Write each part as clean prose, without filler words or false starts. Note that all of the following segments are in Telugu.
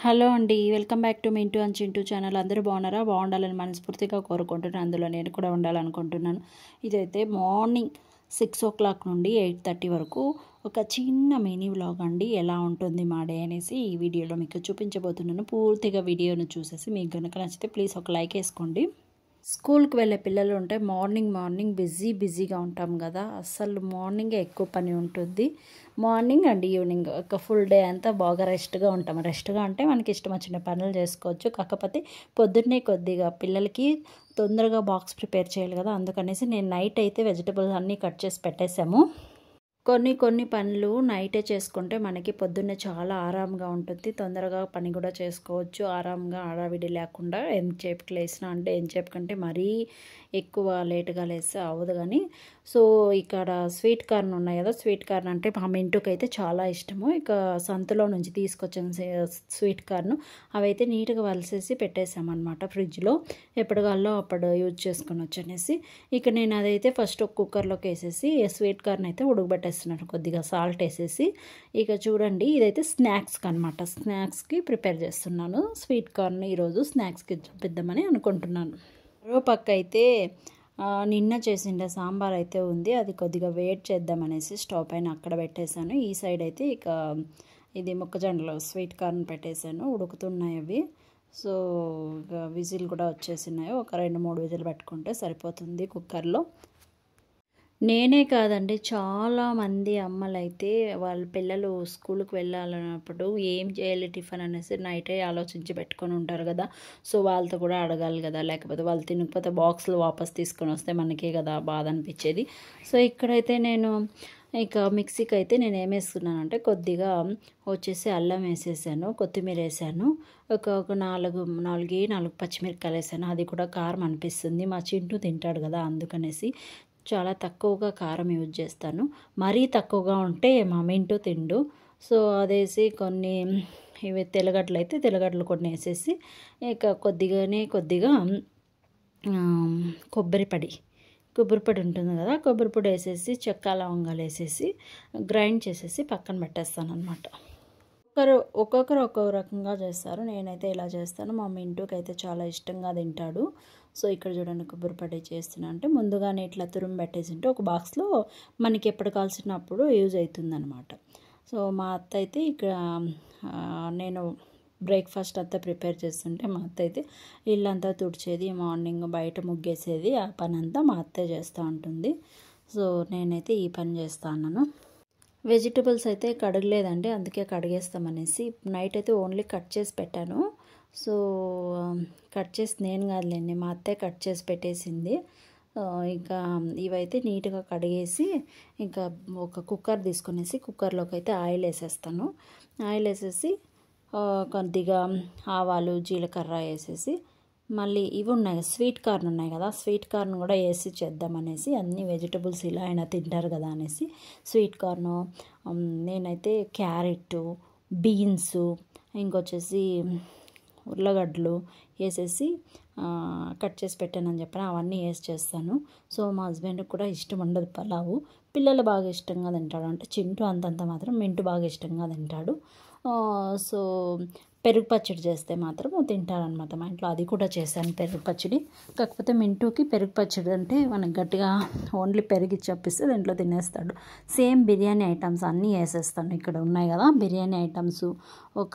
హలో అండి, welcome back to Mintu and Chintu channel. అందరూ బాగున్నారా? బాగుండాలని మనస్ఫూర్తిగా కోరుకుంటున్నాను. అందులో నేను కూడా ఉండాలనుకుంటున్నాను. ఇదైతే మార్నింగ్ 6 o'clock నుండి 8:30 వరకు ఒక చిన్న మినీ వ్లాగ్ అండి. ఎలా ఉంటుంది మా డే అనేసి ఈ వీడియోలో మీకు చూపించబోతున్నాను. పూర్తిగా వీడియోను చూసేసి మీకు కనుక నచ్చితే ప్లీజ్ ఒక లైక్ వేసుకోండి. స్కూల్కి వెళ్ళే పిల్లలు ఉంటే మార్నింగ్ బిజీగా ఉంటాం కదా. అస్సలు మార్నింగే ఎక్కువ పని ఉంటుంది. మార్నింగ్ అండ్ ఈవినింగ్ ఒక ఫుల్ డే అంతా బాగా రెస్ట్గా ఉంటాం. రెస్ట్గా అంటే మనకి ఇష్టం వచ్చిన పనులు చేసుకోవచ్చు. కాకపోతే పొద్దున్నే కొద్దిగా పిల్లలకి తొందరగా బాక్స్ ప్రిపేర్ చేయాలి కదా. అందుకనేసి నేను నైట్ అయితే వెజిటబుల్స్ అన్నీ కట్ చేసి పెట్టేసాము. కొన్ని పనులు నైటే చేసుకుంటే మనకి పొద్దున్నే చాలా ఆరాంగా ఉంటుంది. తొందరగా పని కూడా చేసుకోవచ్చు. ఆరాంగా హడావిడి లేకుండా ఎంతసేపుకి లేసినా అంటే ఎంతసేపుకంటే మరీ ఎక్కువ లేటుగా లేస్తే అవ్వదు. కానీ సో ఇక్కడ స్వీట్ కార్న్ ఉన్నాయి కదా. స్వీట్ కార్న్ అంటే మా మింటూకి అయితే చాలా ఇష్టము. ఇక సంతలో నుంచి తీసుకొచ్చిన స్వీట్ కార్న్ అవైతే నీట్గా వలిసేసి పెట్టేసామన్నమాట ఫ్రిడ్జ్లో. ఎప్పటికల్లో అప్పుడు యూజ్ చేసుకునొచ్చు అనేసి. ఇక నేను అదైతే ఫస్ట్ ఒక కుక్కర్లోకి వేసేసి స్వీట్ కార్న్ అయితే ఉడకబెట్టేస్తున్నాను, కొద్దిగా సాల్ట్ వేసేసి. ఇక చూడండి, ఇదైతే స్నాక్స్కి అనమాట. స్నాక్స్కి ప్రిపేర్ చేస్తున్నాను. స్వీట్ కార్న్ ఈరోజు స్నాక్స్కి చూపిద్దామని అనుకుంటున్నాను. మరో పక్క అయితే నిన్న చేసిండే సాంబార్ అయితే ఉంది. అది కొద్దిగా వేడి చేద్దామనేసి స్టవ్ పైన అక్కడ పెట్టేశాను. ఈ సైడ్ అయితే ఇక ఇది మొక్కజొన్నలో స్వీట్ కార్న్ పెట్టేశాను. ఉడుకుతున్నాయి అవి. సో ఇక విజిల్ కూడా వచ్చేసినాయి. ఒక 2-3 విజిల్ పెట్టుకుంటే సరిపోతుంది కుక్కర్లో. నేనే కాదండి, చాలామంది అమ్మలైతే వాళ్ళ పిల్లలు స్కూల్కి వెళ్ళాలన్నప్పుడు ఏం చేయాలి టిఫిన్ అనేసి నైటే ఆలోచించి పెట్టుకొని ఉంటారు కదా. సో వాళ్ళతో కూడా అడగాలి కదా. లేకపోతే వాళ్ళు తినకపోతే బాక్స్లో వాపస్ తీసుకొని వస్తే మనకే కదా బాధ అనిపించేది. సో ఇక్కడైతే నేను ఇక మిక్సీకి అయితే నేను ఏం వేసుకున్నానంటే కొద్దిగా వచ్చేసి అల్లం వేసేసాను, కొత్తిమీర వేసాను, ఒక 4 పచ్చిమిరపకాయలు వేసాను. అది కూడా కారం అనిపిస్తుంది, మా చింటూ తింటాడు కదా, అందుకనేసి చాలా తక్కువగా కారం యూజ్ చేస్తాను. మరీ తక్కువగా ఉంటే మా మింటూ తిండు. సో అదేసి కొన్ని ఇవి తెల్లగడ్డలు అయితే తెల్లగడ్డలు కొన్ని వేసేసి ఇక కొద్దిగా కొబ్బరి పొడి ఉంటుంది కదా, కొబ్బరి పొడి వేసేసి చెక్క లవంగాలు వేసేసి గ్రైండ్ చేసేసి పక్కన పెట్టేస్తాను అనమాట. ఒక్కొక్కరు ఒక్కొక్క రకంగా చేస్తారు. నేనైతే ఇలా చేస్తాను. మా మింటూకి అయితే చాలా ఇష్టంగా తింటాడు. సో ఇక్కడ చూడండి, కొబ్బరి పొడి చేస్తున్నా అంటే ముందుగానే ఇట్లా తురుము పెట్టేసి ఉంటే ఒక బాక్స్లో మనకి ఎప్పుడు కావాల్సినప్పుడు యూజ్ అవుతుందన్నమాట. సో మా అత్త అయితే ఇక్కడ నేను బ్రేక్ఫాస్ట్ అంతా ప్రిపేర్ చేస్తుంటే మా అత్త అయితే ఇల్లంతా తుడిచేది, మార్నింగ్ బయట ముగ్గేసేది, ఆ పని అంతా మా అత్తే చేస్తూ ఉంటుంది. సో నేనైతే ఈ పని చేస్తాను. వెజిటబుల్స్ అయితే కడగలేదండి, అందుకే కడిగేస్తామనేసి నైట్ అయితే ఓన్లీ కట్ చేసి పెట్టాను. సో కట్ చేసి నేను కాదులేండి, మా అత్తే కట్ చేసి పెట్టేసింది. ఇంకా ఇవైతే నీట్గా కడిగేసి ఇంకా ఒక కుక్కర్ తీసుకునేసి కుక్కర్లోకి అయితే ఆయిల్ వేసేస్తాను. ఆయిల్ వేసేసి కొద్దిగా ఆవాలు జీలకర్ర వేసేసి మళ్ళీ ఇవి ఉన్నాయి స్వీట్ కార్న్ ఉన్నాయి కదా, స్వీట్ కార్న్ కూడా వేసి చేద్దామనేసి, అన్ని వెజిటబుల్స్ ఇలా అయినా తింటారు కదా అనేసి స్వీట్ కార్న్, నేనైతే క్యారెట్, బీన్స్, ఇంకొచ్చేసి ఉర్లగడ్డలు వేసేసి కట్ చేసి పెట్టానని చెప్పాను, అవన్నీ వేసి చేస్తాను. సో మా హస్బెండ్కి కూడా ఇష్టం ఉండదు పలావు, పిల్లలు బాగా ఇష్టంగా తింటాడు. అంటే చింటూ అంతంత మాత్రం, మింటూ బాగా ఇష్టంగా తింటాడు. సో పెరుగు పచ్చడి చేస్తే మాత్రం తింటారనమాట మా ఇంట్లో. అది కూడా చేశాను పెరుగు పచ్చడి. కాకపోతే మింటూకి పెరుగు పచ్చడి అంటే మనకి గట్టిగా ఓన్లీ పెరుగు చప్పిస్తే దీంట్లో తినేస్తాడు. సేమ్ బిర్యానీ ఐటమ్స్ అన్నీ వేసేస్తాను. ఇక్కడ ఉన్నాయి కదా బిర్యానీ ఐటమ్స్, ఒక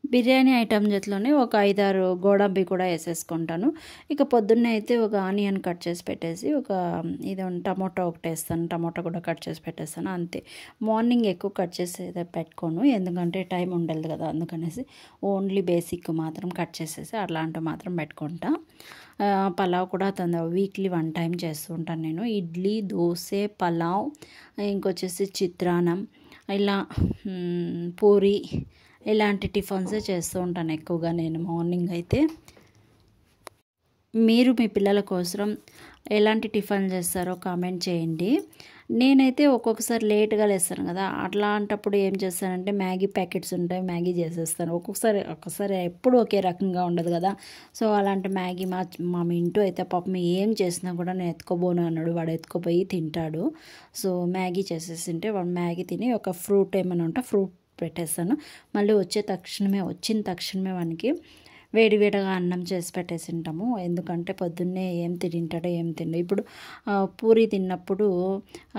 బిర్యానీ ఐటమ్ చేతిలోనే ఒక 5-6 గోడంబి కూడా వేసేసుకుంటాను. ఇక పొద్దున్నే అయితే ఒక ఆనియన్ కట్ చేసి పెట్టేసి ఒక టమోటా ఒకటి వేస్తాను, టమోటా కూడా కట్ చేసి పెట్టేస్తాను, అంతే. మార్నింగ్ ఎక్కువ కట్ చేసి పెట్టుకోను, ఎందుకంటే టైం ఉండదు కదా, అందుకనేసి ఓన్లీ బేసిక్ మాత్రం కట్ చేసేసి అట్లాంటివి మాత్రం పెట్టుకుంటా. పలావ్ కూడా వీక్లీ 1 time చేస్తూ ఉంటాను నేను. ఇడ్లీ, దోశ, పలావ్, ఇంకొచ్చేసి చిత్రాన్నం, ఇలా పూరి, ఇలాంటి టిఫిన్సే చేస్తూ ఉంటాను ఎక్కువగా నేను మార్నింగ్ అయితే. మీరు మీ పిల్లల కోసం ఎలాంటి టిఫిన్ చేస్తారో కామెంట్ చేయండి. నేనైతే ఒక్కొక్కసారి లేట్గా లేస్తాను కదా, అట్లాంటప్పుడు ఏం చేస్తానంటే మ్యాగీ ప్యాకెట్స్ ఉంటాయి, మ్యాగీ చేసేస్తాను. ఒక్కొక్కసారి ఎప్పుడు ఒకే రకంగా ఉండదు కదా. సో అలాంటి మ్యాగీ మా మింటూ అయితే పాపం ఏం చేసినా కూడా నేను ఎత్తుకోబోను అన్నాడు, వాడు ఎత్తుకుపోయి తింటాడు. సో మ్యాగీ చేసేసింటే వాడు మ్యాగీ తిని ఒక ఫ్రూట్ ఏమైనా ఉంటే ఫ్రూట్ పెట్టేస్తాను. మళ్ళీ వచ్చిన తక్షణమే వానికి వేడివేడిగా అన్నం చేసి పెట్టేసి ఉంటాము. ఎందుకంటే పొద్దున్నే ఏం తింటాడో ఏం తిండు. ఇప్పుడు పూరి తిన్నప్పుడు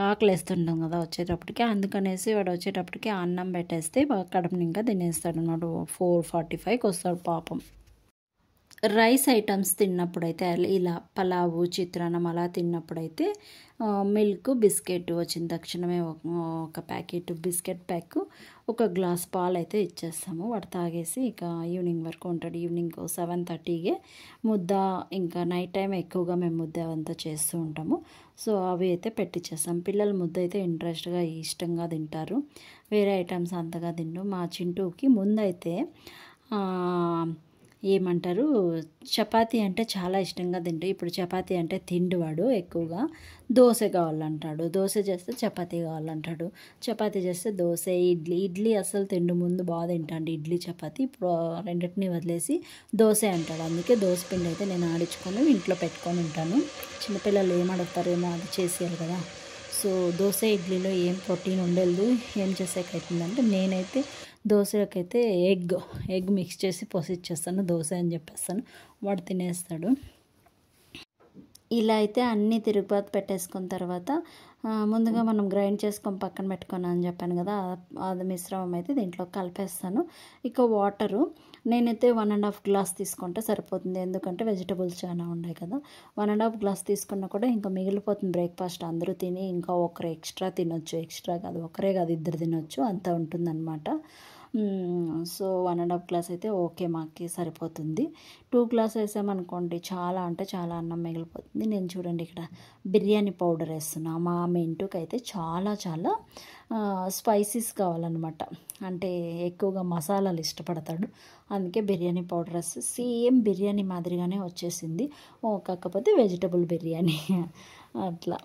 ఆకలేస్తుంటాం కదా వచ్చేటప్పటికి, అందుకనేసి వాడు వచ్చేటప్పటికి అన్నం పెట్టేస్తే కడుపు నిండా తినేస్తాడు అన్నమాట. 4:45కి వస్తాడు పాపం. రైస్ ఐటమ్స్ తిన్నప్పుడైతే ఇలా పలావు, చిత్రాన్నం అలా తిన్నప్పుడైతే మిల్క్, బిస్కెట్ వచ్చిన తక్షణమే ఒక ప్యాకెట్ బిస్కెట్ ప్యాక్, ఒక గ్లాస్ పాలు అయితే ఇచ్చేస్తాము. వాడు తాగేసి ఇక ఈవినింగ్ వరకు ఉంటాడు. ఈవినింగ్ 7:30కే ముద్ద, ఇంకా నైట్ టైం ఎక్కువగా మేము ముద్ద అవంతా చేస్తూ ఉంటాము. సో అవి అయితే పెట్టించేస్తాం. పిల్లలు ముద్ద అయితే ఇంట్రెస్ట్గా ఇష్టంగా తింటారు. వేరే ఐటమ్స్ అంతగా తిండు. మా చింటూకి ముందైతే ఏమంటారు, చపాతీ అంటే చాలా ఇష్టంగా తింటాడు. ఇప్పుడు చపాతీ అంటే తిండివాడు ఎక్కువగా. దోశ కావాలంటాడు, దోశ చేస్తే చపాతీ కావాలంటాడు, చపాతీ చేస్తే దోశ, ఇడ్లీ అసలు తిండి. ముందు బాగా తింటాడు ఇడ్లీ చపాతీ. ఇప్పుడు రెండింటిని వదిలేసి దోశ అంటాడు. అందుకే దోశ పిండి అయితే నేను ఆడించుకొని ఇంట్లో పెట్టుకొని ఉంటాను. చిన్నపిల్లలు ఏం అడుగుతారేమో అది చేసేయాలి కదా. సో దోశ, ఇడ్లీలో ఏం ప్రోటీన్ ఉండదు. ఏం చేసేకైతుందంటే నేనైతే దోశలకైతే ఎగ్ మిక్స్ చేసి పోసిచ్చేస్తాను, దోశ అని చెప్పేస్తాను. వాడు తినేస్తాడు. ఇలా అయితే అన్నీ తిరుగుబాటు పెట్టేసుకున్న తర్వాత ముందుగా మనం గ్రైండ్ చేసుకొని పక్కన పెట్టుకున్నాను అని చెప్పాను కదా, అది మిశ్రమం అయితే దీంట్లో కలిపేస్తాను. ఇక వాటరు నేనైతే 1.5 గ్లాస్ తీసుకుంటే సరిపోతుంది. ఎందుకంటే వెజిటబుల్స్ చాలా ఉన్నాయి కదా. 1.5 గ్లాస్ తీసుకున్నా కూడా ఇంకా మిగిలిపోతుంది. బ్రేక్ఫాస్ట్ అందరూ తిని ఇంకా ఒకరు ఎక్స్ట్రా తినొచ్చు. ఎక్స్ట్రా కాదు, ఒకరే కాదు, ఇద్దరు తినొచ్చు, అంత ఉంటుందన్నమాట. సో 1.5 గ్లాస్ అయితే ఓకే, మాకు సరిపోతుంది. 2 గ్లాస్ వేసామనుకోండి చాలా అంటే చాలా అన్నం మిగిలిపోతుంది. నేను చూడండి ఇక్కడ బిర్యానీ పౌడర్ వేస్తున్నా. మా మింటూకి అయితే చాలా స్పైసీస్ కావాలన్నమాట. అంటే ఎక్కువగా మసాలాలు ఇష్టపడతాడు. అందుకే బిర్యానీ పౌడర్ వేస్తే సేమ్ బిర్యానీ మాదిరిగానే వచ్చేసింది. కాకపోతే వెజిటబుల్ బిర్యానీ అట్లా.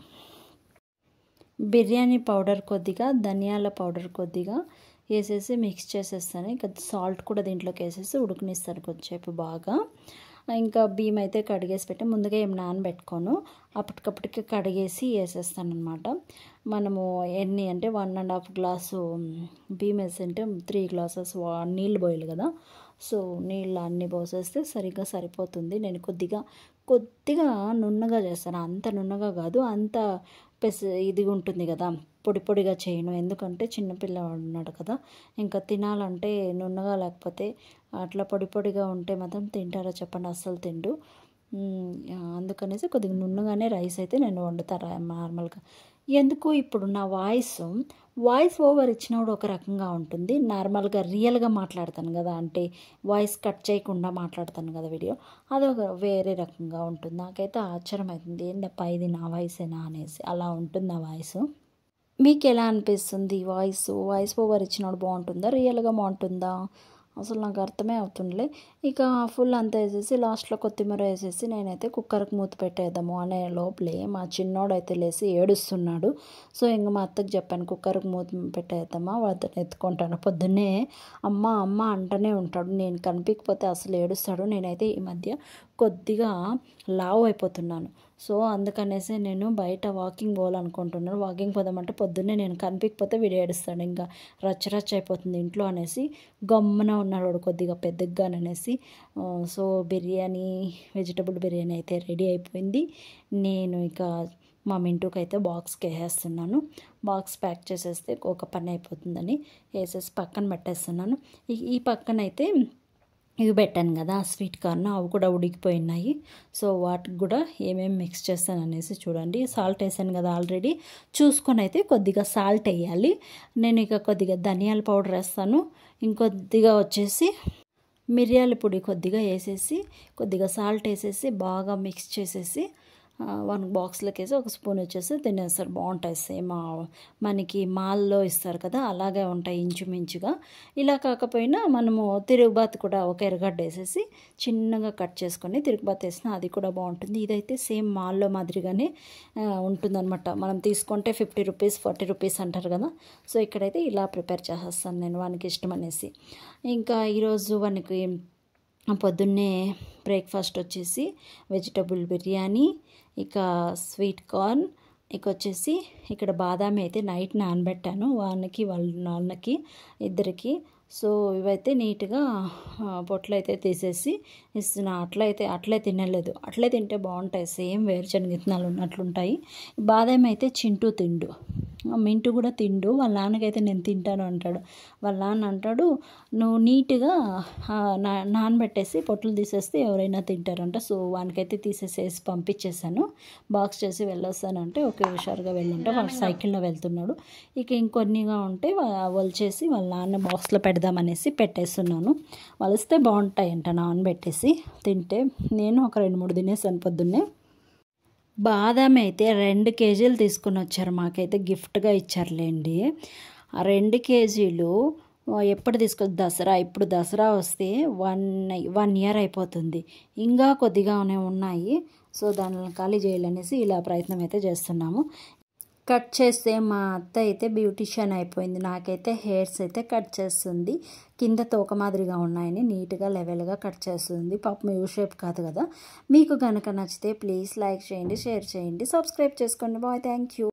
బిర్యానీ పౌడర్ కొద్దిగా, ధనియాల పౌడర్ కొద్దిగా వేసేసి మిక్స్ చేసేస్తాను. ఇంకా సాల్ట్ కూడా దీంట్లోకి వేసేసి ఉడకనిస్తాను కొద్దిసేపు బాగా. ఇంకా బియ్యం అయితే కడిగేసి పెట్టి ముందుగా ఏం నానబెట్టుకోను, అప్పటికప్పటికి కడిగేసి వేసేస్తాను అనమాట. మనము ఎన్ని అంటే 1.5 గ్లాసు బియ్యం వేసింటే 3 గ్లాసెస్ నీళ్ళు పోయాలి కదా. సో నీళ్ళు అన్నీ పోసేస్తే సరిగ్గా సరిపోతుంది. నేను కొద్దిగా నున్నగా చేస్తాను. అంత నున్నగా కాదు, అంత ఇది ఉంటుంది కదా, పొడిగా చేయను. ఎందుకంటే చిన్నపిల్లవాడు ఉన్నాడు కదా, ఇంకా తినాలంటే నున్నగా, లేకపోతే అట్లా పొడిగా ఉంటే మాత్రం తింటారా చెప్పండి, అస్సలు తిండు. అందుకనేసి కొద్దిగా నున్నగానే రైస్ అయితే నేను వండుతాను నార్మల్గా. ఎందుకు ఇప్పుడు నా వాయిస్ ఓవర్ ఇచ్చినప్పుడు ఒక రకంగా ఉంటుంది, నార్మల్గా రియల్గా మాట్లాడతాను కదా, అంటే వాయిస్ కట్ చేయకుండా మాట్లాడతాను కదా వీడియో, అదొక వేరే రకంగా ఉంటుంది. నాకైతే ఆశ్చర్యం అవుతుంది, ఏంటప్పా ఇది నా వాయిసేనా అనేసి. అలా ఉంటుంది నా వాయిస్. మీకు ఎలా అనిపిస్తుంది? వాయిస్ ఓవర్ ఇచ్చినప్పుడు బాగుంటుందా, రియల్గా బాగుంటుందా? అసలు నాకు అర్థమే అవుతుండలే. ఇక ఫుల్ అంతా వేసేసి లాస్ట్లో కొత్తిమీర వేసేసి నేనైతే కుక్కర్కి మూత పెట్టేద్దాము అనే లోపలే మా చిన్నోడు అయితే లేసి ఏడుస్తున్నాడు. సో ఇంక మా అత్తకి చెప్పాను, కుక్కర్కి మూత పెట్టేద్దామా, వాడిని ఎత్తుకుంటాను. పొద్దున్నే అమ్మ అంటూనే ఉంటాడు, నేను కనిపించకపోతే అసలు ఏడుస్తాడు. నేనైతే ఈ మధ్య కొద్దిగా లావు అయిపోతున్నాను. సో అందుకనేసి నేను బయట వాకింగ్ పోవాలనుకుంటున్నాను. వాకింగ్ పోదామంటే పొద్దున్నే నేను కనిపించకపోతే వీడు ఏడుస్తాడు, ఇంకా రచ్చ అయిపోతుంది ఇంట్లో అనేసి గమ్మున ఉన్నాడు వాడు కొద్దిగా పెద్దగాననేసి. సో వెజిటబుల్ బిర్యానీ అయితే రెడీ అయిపోయింది. నేను ఇక మా మింటూకి అయితే బాక్స్కి వేసేస్తున్నాను. బాక్స్ ప్యాక్ చేసేస్తే ఒక పని అయిపోతుందని వేసేసి పక్కన పెట్టేస్తున్నాను. ఈ పక్కన అయితే ఇవి పెట్టాను కదా స్వీట్ కార్న్, అవి కూడా ఉడికిపోయినాయి. సో వాటికి కూడా ఏమేమి మిక్స్ చేస్తాను అనేసి చూడండి. సాల్ట్ వేసాను కదా ఆల్రెడీ, చూసుకొని అయితే కొద్దిగా సాల్ట్ వేయాలి. నేను ఇక కొద్దిగా ధనియాల పౌడర్ వేస్తాను, ఇంకొద్దిగా వచ్చేసి మిరియాల పొడి కొద్దిగా వేసేసి, కొద్దిగా సాల్ట్ వేసేసి బాగా మిక్స్ చేసేసి 1 బాక్స్లోకి వేసి 1 స్పూన్ వచ్చేసి తినేస్తారు. బాగుంటాయి, సేమ్ మనకి మాల్లో ఇస్తారు కదా అలాగే ఉంటాయి ఇంచుమించుగా. ఇలా కాకపోయినా మనము తిరుగుబాతు కూడా ఒక ఎర్రగడ్డ వేసేసి చిన్నగా కట్ చేసుకొని తిరుగుబాతు వేసినా అది కూడా బాగుంటుంది. ఇదైతే సేమ్ మాల్లో మాదిరిగానే ఉంటుందన్నమాట. మనం తీసుకుంటే 50 రూపీస్ 40 రూపీస్ అంటారు కదా. సో ఇక్కడైతే ఇలా ప్రిపేర్ చేసేస్తాను నేను, వానికి ఇష్టం అనేసి. ఇంకా ఈరోజు వానికి పొద్దున్నే బ్రేక్ఫాస్ట్ వచ్చేసి వెజిటబుల్ బిర్యానీ, ఇక స్వీట్ కార్న్, ఇక వచ్చేసి ఇక్కడ బాదామి అయితే నైట్ నానబెట్టాను, వానికి వాళ్ళ నాన్నకి ఇద్దరికి. సో ఇవైతే నీట్గా పొట్లు అయితే తీసేసి ఇస్తున్నా. అట్లే తినలేదు, అట్లే తింటే బాగుంటాయి, సేమ్ వేరుశనగ విత్తనాలు ఉన్నట్లుంటాయి. బాదామి అయితే చింటూ తిండు, మింటూ కూడా తిండు. వాళ్ళ నాన్నకైతే నేను తింటాను అంటాడు. వాళ్ళ నాన్న అంటాడు నువ్వు నీట్గా నానబెట్టేసి పొట్లు తీసేస్తే ఎవరైనా తింటారంట. సో వానికైతే తీసేసేసి పంపించేసాను, బాక్స్ చేసి వెళ్ళొస్తానంటే ఓకే హుషారుగా వెళ్ళుంటే వాడు సైకిల్లో వెళ్తున్నాడు. ఇక ఇంకొన్నిగా ఉంటే వలిచేసి వాళ్ళ నాన్న బాక్స్లో పెడదామనేసి పెట్టేస్తున్నాను. వలిస్తే బాగుంటాయంట నానబెట్టేసి తింటే. నేను ఒక 2-3 తినేసాను పొద్దున్నే. బాదామి అయితే 2 కేజీలు తీసుకుని వచ్చారు, మాకైతే గిఫ్ట్గా ఇచ్చారులేండి. ఆ 2 కేజీలు ఎప్పుడు దసరా, ఇప్పుడు దసరా వస్తే 1 ఇయర్ అయిపోతుంది, ఇంకా కొద్దిగానే ఉన్నాయి. సో దానిని ఖాళీ చేయాలనేసి ఇలా ప్రయత్నం అయితే చేస్తున్నాము. కట్ చేస్తే మా అత్త అయితే బ్యూటిషియన్ అయిపోయింది, నాకైతే హెయిర్స్ అయితే కట్ చేస్తుంది. కింద తోక మాదిరిగా ఉన్నాయని నీట్గా లెవెల్గా కట్ చేస్తుంది. పాపం యూ షేప్ కాదు కదా. మీకు కనుక నచ్చితే ప్లీజ్ లైక్ చేయండి, షేర్ చేయండి, సబ్స్క్రైబ్ చేసుకోండి. Bye, thank you.